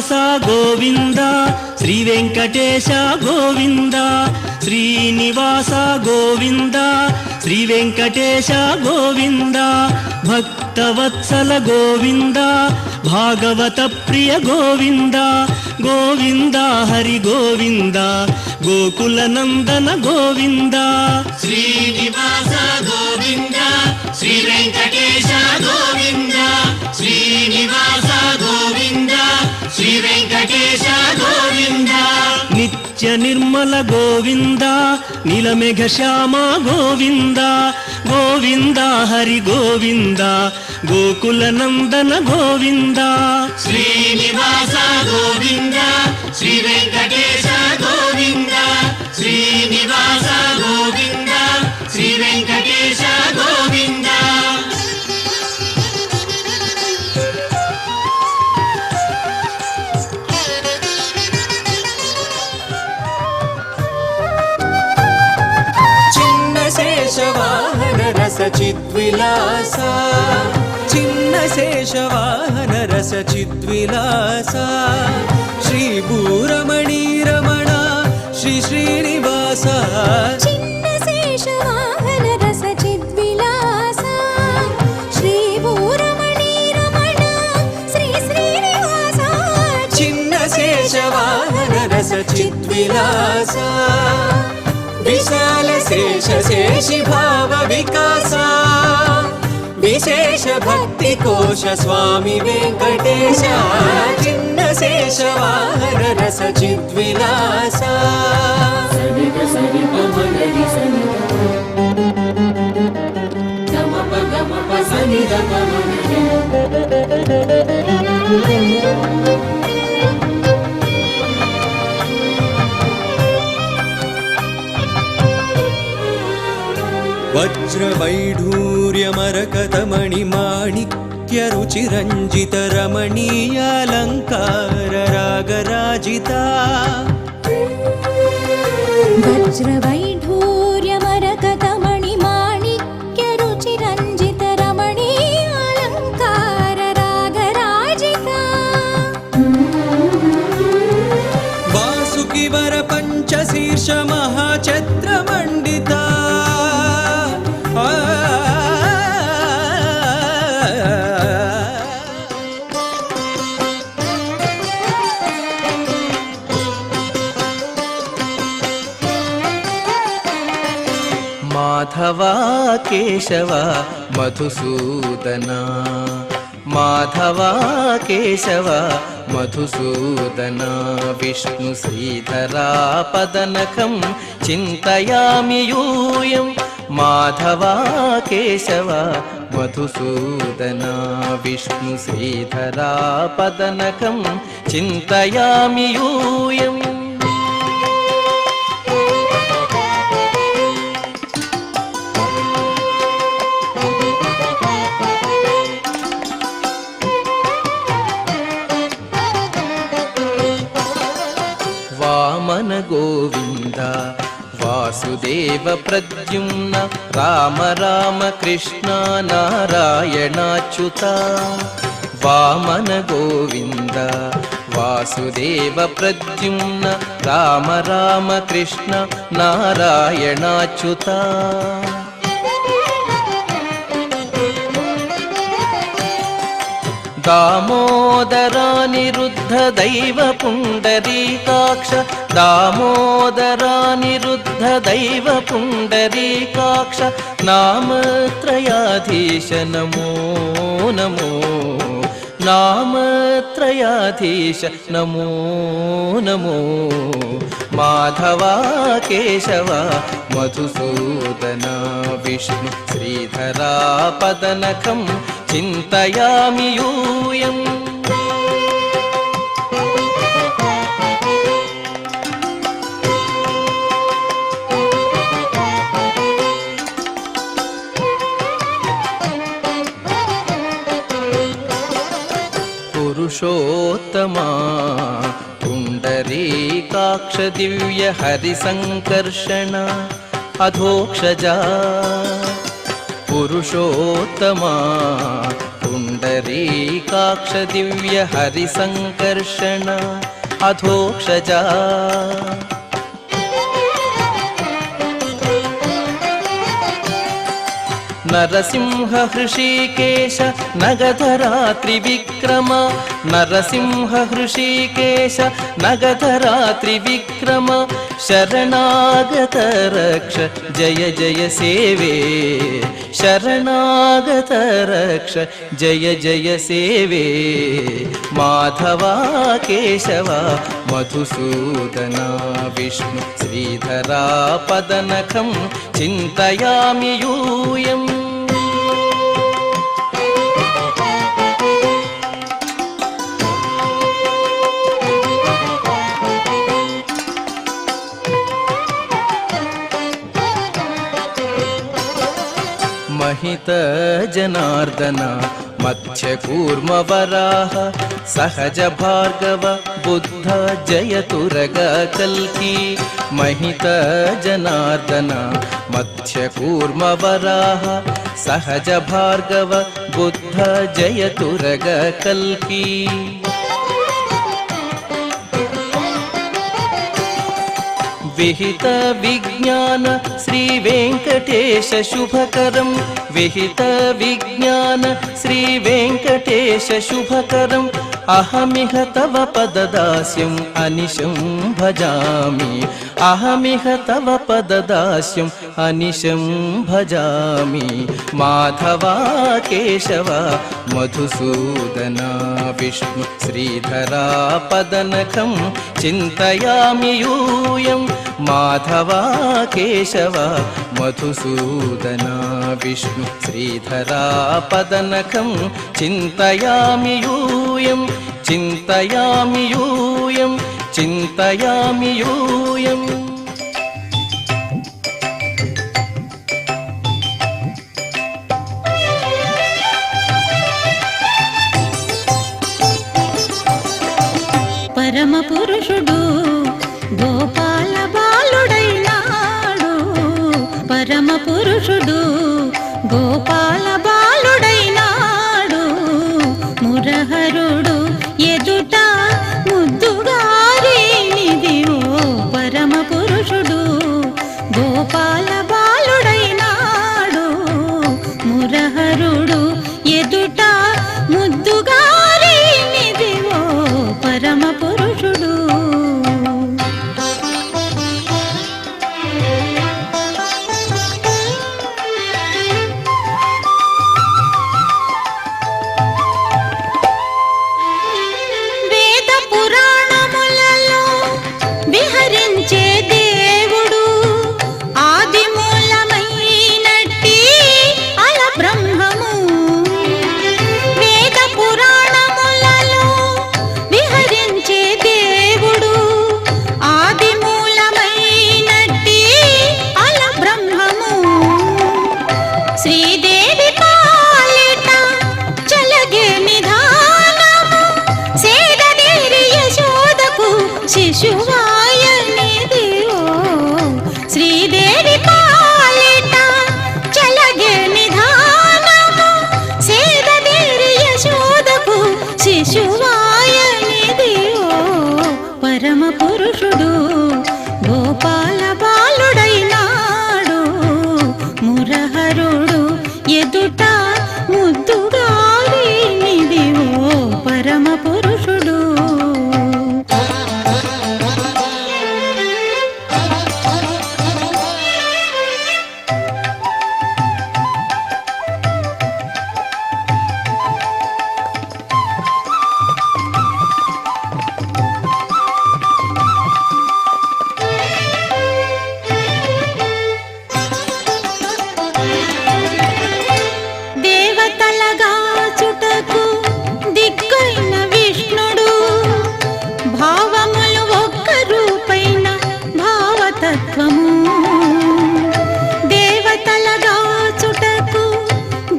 శ్రీనివాస గోవింద శ్రీ వెంకటేశ గోవింద శ్రీనివాస గోవింద శ్రీ వెంకటేశ గోవింద భక్తవత్సల గోవింద భాగవత ప్రియ గోవింద గోవింద హరి గోవింద గోకుల నందన గోవింద శ్రీనివాస గోవింద శ్రీ వెంకటేశ గోవింద శ్రీనివాస గోవింద శ్రీ వెంకటేశ గోవింద నిత్య నిర్మల గోవింద నీలమేఘ శ్యామ గోవింద గోవింద హరి గోవింద గోకుల నందన గోవింద శ్రీనివాస గోవింద శ్రీ వెంకటేశ గోవింద శ్రీనివాస గోవింద శ్రీ వెంకటేశ గోవింద శేషవాహన రస చిద్విలాస చిన్న శేషవాహన రస చిద్విలాస శ్రీ భూరమణి రమణ శ్రీ శ్రీనివాస చిన్న శేషవాహన రస చిద్విలాస శ్రీ భూరమణి రమణ శ్రీ శ్రీనివాస చిన్న శేషవాహన రస చిద్విలాస విశాల శేష శేషి భావ వికాస విశేష భక్తి కోశ స్వామి వెంకటేశ చిన్న శేషవాహన రస చిద్విలాస వజ్రవైఢూర్యమరకతమణి మాణిక్య రుచిరంజిత రమణీయాలంకార రాగరాజిత వజ్రవైఢూర్యమరకతమణి మాణిక్య రుచిరంజిత రమణీయాలంకార రాగరాజిత వాసుకి వర పంచశీర్ష మహాఛత్ర మండిత మాధవ కేశవ మధుసూదన మాధవ కేశవ మధుసూదన విష్ణు శ్రీధరా పదనఖం చింతయామి యూయం మాధవ కేశవ మధుసూదన విష్ణు శ్రీధరా పదనఖం చింతయామి యూయం వామన గోవింద వాసుదేవ ప్రద్యుమ్న రామ రామ కృష్ణ నారాయణాచ్యుత వామన గోవింద వాసుదేవ ప్రద్యుమ్న రామ రామ కృష్ణ నారాయణాచ్యుత దామోదరానిరుద్ధ దైవ పుండరీకాక్ష దామోదరానిరుద్ధ దైవ పుండరీకాక్ష నామత్రయాధీశ నమో నమో నామత్రయాధీశ నమో నమో మాధవ కేశవ మధుసూదన విష్ణు శ్రీధరా పదనఖం చింతయామి యూయం పురుషోత్తమా పుండరీకాక్ష దివ్య హరి సంకర్షణ అధోక్షజా పురుషోత్తమా పుండరీకాక్ష पुण्डरीकाक्ष दिव्य हरिसङ्कर्षण अधोक्षजा नरसिंह हृषीकेश नगधरा त्रिविक्रम नरसिंह हृषीकेश नगधरा त्रिविक्रम शरणागत रक्ष जय जय सेवे शरणागत रक्ष जय जय सेवे माधवा केशव मधुसूदना विष्णु श्रीधरा पदनखं चिन्तयामि यूयम् महित जनार्दन मत्स्यकूर्मवराह सहज भार्गव बुद्ध जयतुरग कल्की महित जनार्दन मत्स्यकूर्मवराह सहज भार्गव बुद्ध जयतुरग कल्की विहित विज्ञान श्री वेंकटेश शुभकरं विहित विज्ञान श्री वेंकटेश शुभकरम् अहमिह तव पददास्यम् अनिशं भजामि अहमिह तव पददास्यम् अनिशं भजामि माधवा केशव मधुसूदना विष्णु श्रीधरा पदनखं चिन्तयामि यूयम् माधवा केशव मधुसूदना विष्णु श्रीधरा पदनखं चिन्तयामि यूयम् चिन्तयामि यूयम् चिन्तयामि यूयम् పరమ పురుషుడు గోపాల బాలుడైనాడు పరమ పురుషుడు గోపాల బాలుడైనాడు మురహరుడు ఎదుట ముద్దుగారినిదివో పరమ పురుషుడు గోపాల బాలుడైనాడు మురహరుడు ఎదుట ముద్దుగారినిదివో పరమ పురుషుడు వేద పురాణములలో విహరించే దేవుడు ఆది మూలమైనట్టి అల బ్రహ్మము వేద పురాణములలో విహరించే దేవుడు ఆది మూలమైనట్టి అల బ్రహ్మము శ్రీదేవి పాలిట చలగే నిధానము సేదదేరి యశోదకు శిశువాయనిదివో శ్రీదేవి పాలిట చలగే నిధానము సేదదేరి యశోదకు శిశువాయనిదివో పరమ పురుషుడు గోపాల బాలుడైనాడు మురహరుడు ఎదుట ముద్దుగారినిదివో పరమ పురుషుడు దేవతలగా చుటకు దిక్కైన విష్ణుడు భావములు ఒక్క రూపైన భావతత్వము దేవతలగా చుటకు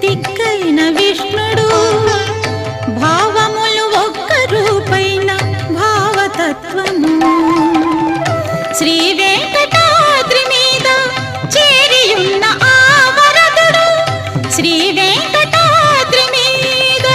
దిక్కైన విష్ణుడు భావములు ఒక్క రూపైన భావతత్వము శ్రీ వెంకటాద్రి మీద చేరియున్న ఆ వరదుడు శ్రీ వెంకటాద్రి మీద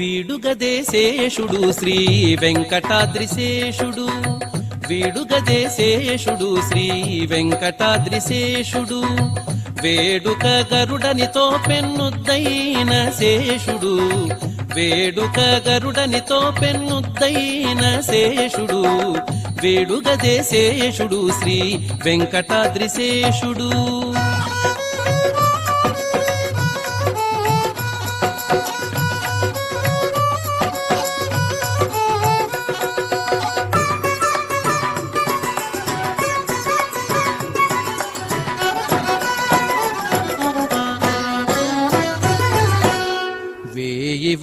వీడుగదేశేషుడు శ్రీ వెంకటాద్రిశేషుడు వీడుగదేశేషుడు శ్రీ వెంకటాద్రిశేషుడు వేడుక గరుడనితో పెన్నుద్దైన శేషుడు వేడుక గరుడనితో పెన్నుద్దైన శేషుడు వేడుగదేశేషుడు శ్రీ వెంకటాద్రిశేషుడు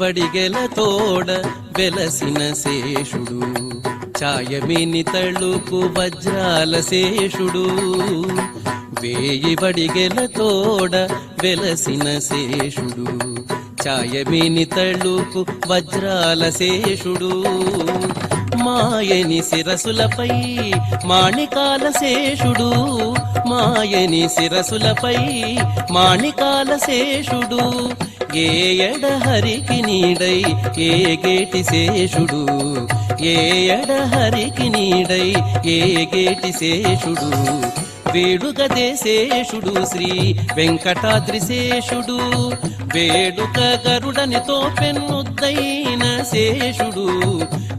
వడిగెల తోడ వెలసిన శేషుడు ఛాయమిని తళుకు వజ్రాల శేషుడు వేయి వడిగెల తోడ వెలసిన శేషుడు ఛాయమిని తళుకు వజ్రాల శేషుడు మాయని శిరసులపై మాణికాల శేషుడు మాయని శిరసులపై మాణికాల శేషుడు ఏ ఎడహరికి నీడై ఏ గేటి శేషుడు ఏ ఎడహరికి నీడై ఏ గేటి శేషుడు వేడుగదేశేషుడు శ్రీ వెంకటాద్రిశేషుడు వేడుక గరుడనితో పెన్నుద్దైన శేషుడు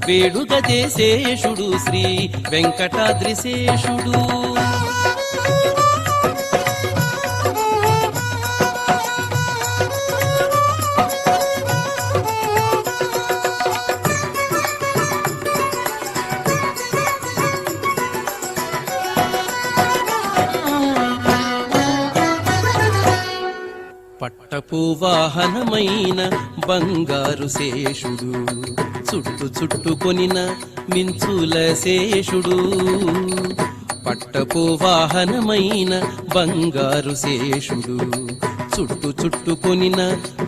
వేడుగదేశేషుడు శ్రీ వెంకటాద్రిశేషుడు పట్టపు వాహనమైన బంగారు శేషుడు చుట్టుకొనిన మించుల శేషుడు పట్టపు వాహనమైన బంగారు శేషుడు చుట్టుకొనిన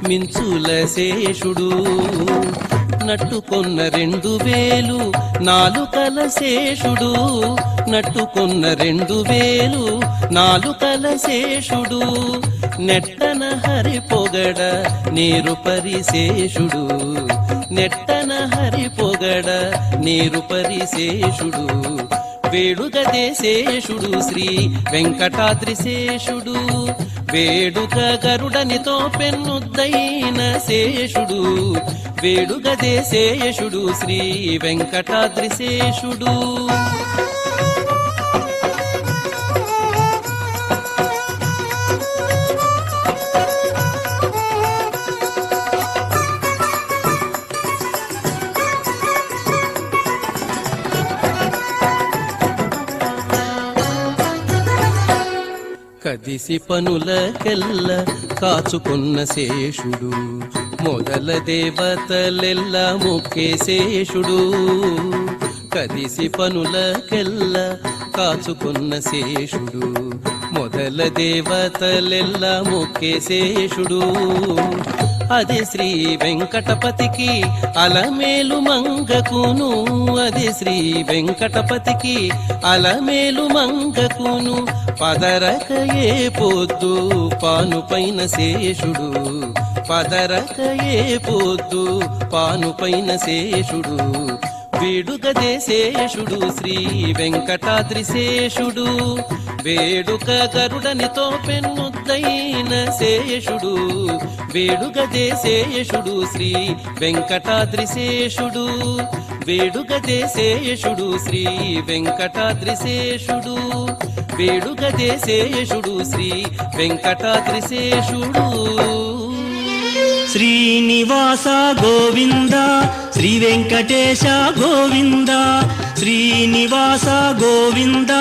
మించుల శేషుడు నట్టుకొన్న 2000 నాలుకల శేషుడు నట్టుకొన్న 2000 నాలుకల శేషుడు నెట్టన హరి పొగడ నీరు పరిశేషుడు నెట్టన హరి పొగడ నీరు పరిశేషుడు వేడుగదేశేషుడు శ్రీ వెంకటాద్రిశేషుడు వేడుక గరుడనితో పెన్నుద్దైన శేషుడు వేడుగదేశేషుడు శ్రీ వెంకటాద్రిశేషుడు కదిసి పనులకెల్ల కాచుకున్న శేషుడు మొదల దేవతలెల్ల మొక్కే శేషుడు కదిసి పనులకెల్ల కాచుకున్న శేషుడు మొదల దేవతలెల్ల మొక్కే శేషుడు అది శ్రీ వెంకటపతికి అలమేలు మంగకును అది శ్రీ వెంకటపతికి అలమేలు మంగకును పదరకయే పొద్దు పానుపైన శేషుడు పదరకయే పొద్దు పానుపైన శేషుడు వేడుగదేశేషుడు శ్రీ వెంకటాద్రిశేషుడు వేడుక గరుడనితో పెన్నుద్దైన శేషుడు వేడుగదేశేషుడు శ్రీ వెంకటాద్రిశేషుడు వేడుగదేశేషుడు శ్రీ వెంకటాద్రిశేషుడు వేడుగదేశేషుడు శ్రీ వెంకటాద్రిశేషుడు శ్రీనివాస గోవింద శ్రీ వెంకటేశ గోవింద శ్రీనివాస గోవింద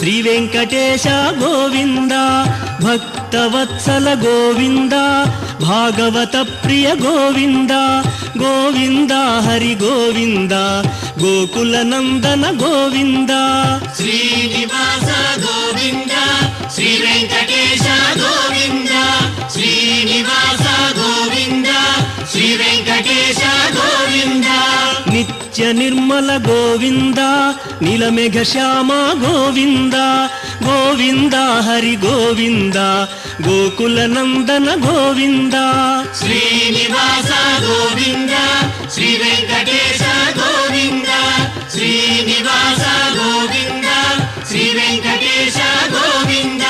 శ్రీ వెంకటేశ గోవింద భక్తవత్సల గోవింద భాగవత ప్రియ గోవింద గోవింద హరి గోవింద గోకుల నందన గోవింద శ్రీనివాస గోవింద శ్రీ వెంకటేశ గోవింద శ్రీనివాస గోవింద శ్రీ వెంకటేశ గోవింద నిత్య నిర్మల గోవింద నీలమేఘ శ్యామ గోవింద గోవింద హరి గోవింద గోకుల నందన గోవింద శ్రీనివాస గోవింద శ్రీ వెంకటేశ గోవింద శ్రీనివాస గోవింద శ్రీ వెంకటేశ గోవింద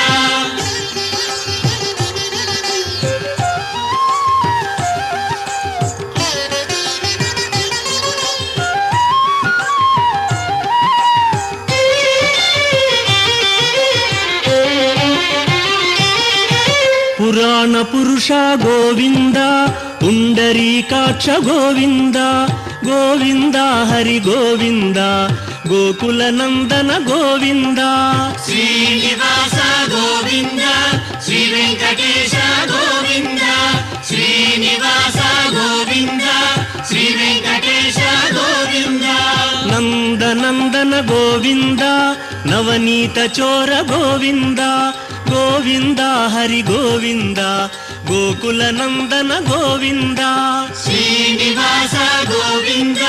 పురాణ పురుష గోవింద పుండరీకాక్ష గోవింద గోవింద హరి గోవింద గోకుల నందన గోవింద శ్రీనివాస గోవింద శ్రీ వెంకటేశ గోవింద శ్రీనివాస గోవింద శ్రీ వెంకటేశ గోవింద నందనందన గోవింద నవనీత చోర గోవింద గోవింద హరి గోవింద గోకుల నందన గోవింద శ్రీనివాస గోవింద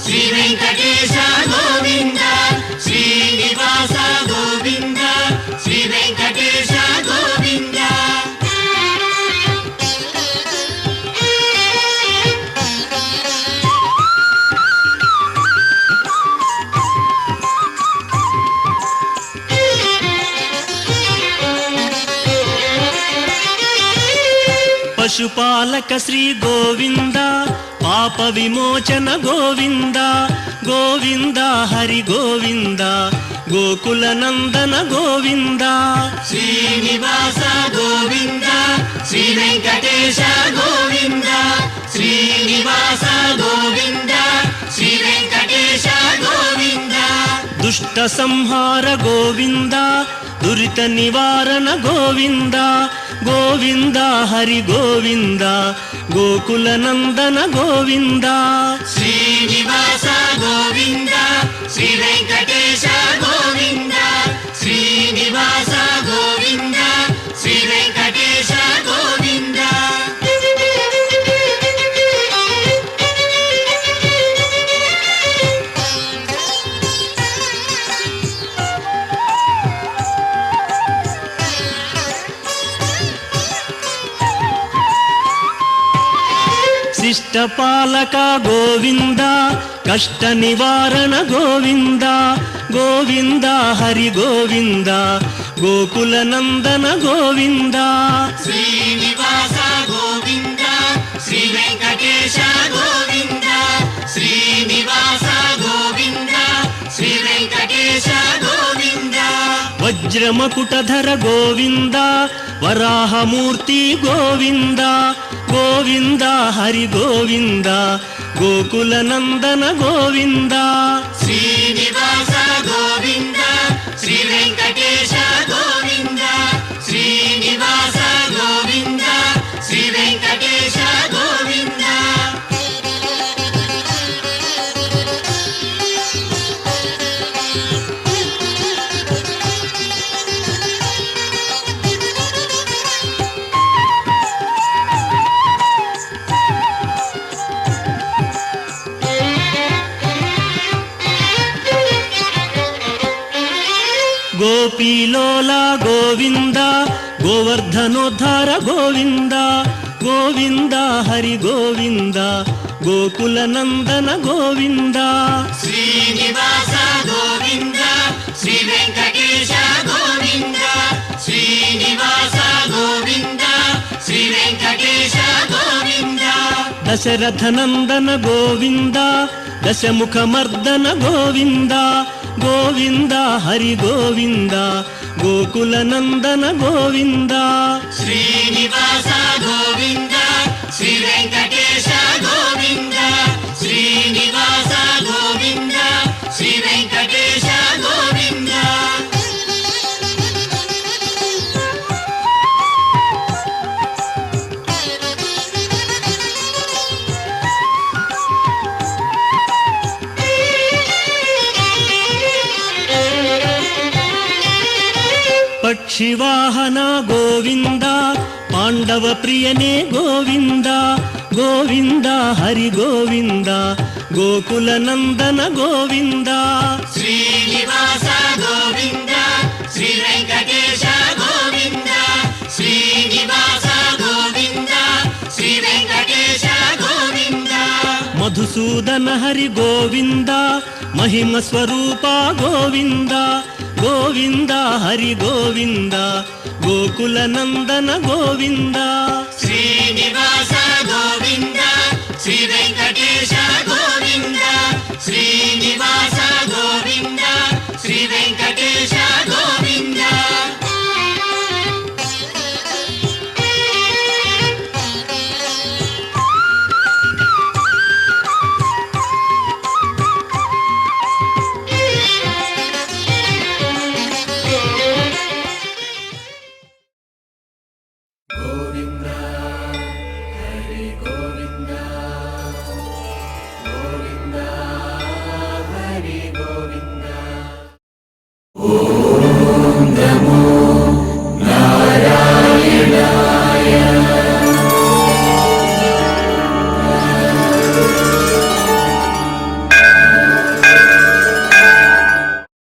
శ్రీ వెంకటేశ గోవింద శ్రీనివాస గోవింద శ్రీ వెంకటేశ గోవింద పశుపాలక శ్రీ గోవింద పాప విమోచన గోవింద గోవింద హరి గోవింద గోకుల నందన గోవింద శ్రీనివాస గోవింద శ్రీ వెంకటేశ గోవింద శ్రీనివాస గోవింద శ్రీ వెంకటేశ గోవింద దుష్ట సంహార గోవింద దురిత నివారణ గోవింద గోవింద హరి గోవింద గోకుల నందన గోవింద శ్రీనివాస గోవింద శ్రీ వెంకటేశ గోవింద శ్రీనివాస గోవింద శ్రీ వెంకటేశ గోవింద శిష్టపాలక గోవింద కష్ట నివారణ గోవింద గోవింద హరి గోవింద గోకుల నందన గోవింద శ్రీనివాస గోవింద శ్రీ వెంకటేశ గోవింద శ్రీనివాస గోవింద శ్రీ వెంకటేశ గోవింద వజ్రమకుటధర గోవింద వరాహమూర్తి గోవింద గోవింద హరి గోవింద గోకుల నందన గోవింద శ్రీనివాస గోవింద శ్రీ వెంకటేశ గోవింద శ్రీనివాస గోవింద శ్రీ వెంకటేశ గోవింద గోపీలోల గోవింద గోవర్ధనోద్ధార గోవింద గోవింద హరి గోవింద గోకుల నందన గోవింద శ్రీనివాస గోవింద శ్రీ వెంకటేశ గోవింద శ్రీనివాస గోవింద శ్రీ వెంకటేశ గోవింద దశరథ నందన గోవింద దశముఖ మర్దన గోవింద గోవింద హరి గోవింద గోకుల నందన గోవింద శ్రీనివాస గోవింద శ్రీ వెంకటేశ గోవింద శ్రీనివాస గోవింద శ్రీ వెంకటేశ గోవింద పక్షివాహన గోవింద పాండవ ప్రియనే గోవింద గోవింద హరి గోవింద ಗೋಕುಲ ನಂದನ ಗೋವಿಂದ ಶ್ರೀನಿವಾಸ ಗೋವಿಂದ ಶ್ರೀ ವೆಂಕಟೇಶ ಗೋವಿಂದ ಶ್ರೀನಿವಾಸ ಗೋವಿಂದ ಶ್ರೀ ವೆಂಕಟೇಶ ಗೋವಿಂದ ಮಧುಸೂದನ ಹರಿ ಗೋವಿಂದ ಮಹಿಮ ಸ್ವರೂಪ ಗೋವಿಂದ ಗೋವಿಂದ ಹರಿ ಗೋವಿಂದ ಗೋಕುಲ ನಂದನ ಗೋವಿಂದ ಶ್ರೀನಿವಾಸ ಗೋವಿಂದ ಶ್ರೀ ವೆಂಕಟೇಶ